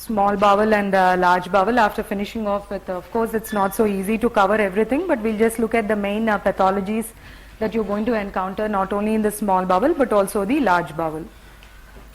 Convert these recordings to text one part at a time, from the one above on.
small bowel and large bowel. After finishing off with, of course, it's not so easy to cover everything, but we'll just look at the main pathologies that you're going to encounter not only in the small bowel but also the large bowel.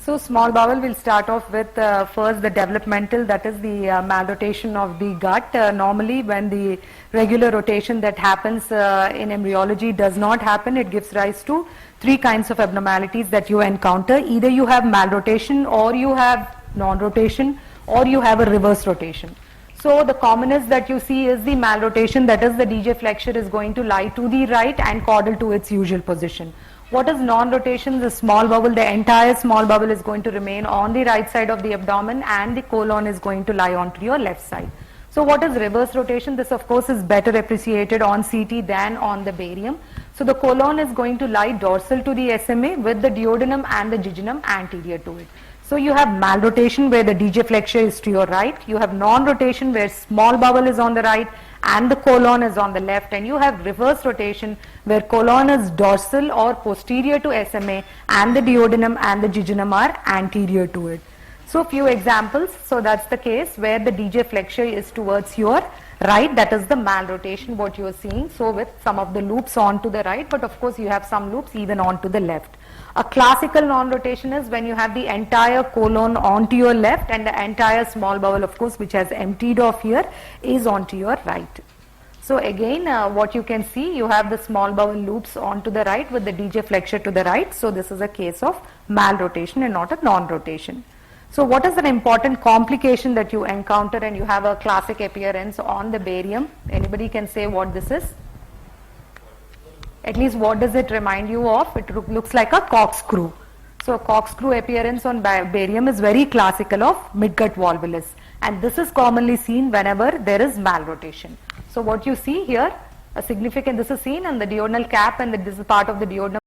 So small bowel, will start off with first the developmental, that is the malrotation of the gut. Normally when the regular rotation that happens in embryology does not happen, it gives rise to three kinds of abnormalities that you encounter. Either you have malrotation, or you have non-rotation, or you have a reverse rotation. So the commonest that you see is the malrotation, that is the DJ flexure is going to lie to the right and caudal to its usual position. What is non-rotation? The small bowel, the entire small bowel is going to remain on the right side of the abdomen and the colon is going to lie onto your left side. So what is reverse rotation? This of course is better appreciated on CT than on the barium. So the colon is going to lie dorsal to the SMA with the duodenum and the jejunum anterior to it. So you have malrotation where the DJ flexure is to your right, you have non-rotation where small bowel is on the right and the colon is on the left, and you have reverse rotation where colon is dorsal or posterior to SMA and the duodenum and the jejunum are anterior to it. So few examples. So that's the case where the DJ flexure is towards your right, that is the malrotation what you are seeing. So with some of the loops on to the right, but of course you have some loops even on to the left. A classical non-rotation is when you have the entire colon onto your left and the entire small bowel, of course, which has emptied off here, is onto your right. So again, what you can see, you have the small bowel loops onto the right with the DJ flexure to the right. So this is a case of malrotation and not a non-rotation. So what is an important complication that you encounter and you have a classic appearance on the barium? Anybody can say what this is? At least what does it remind you of? It looks like a corkscrew. So a corkscrew appearance on barium is very classical of midgut volvulus, and this is commonly seen whenever there is malrotation. So what you see here, a significant, this is seen on the duodenal cap, and this is part of the duodenum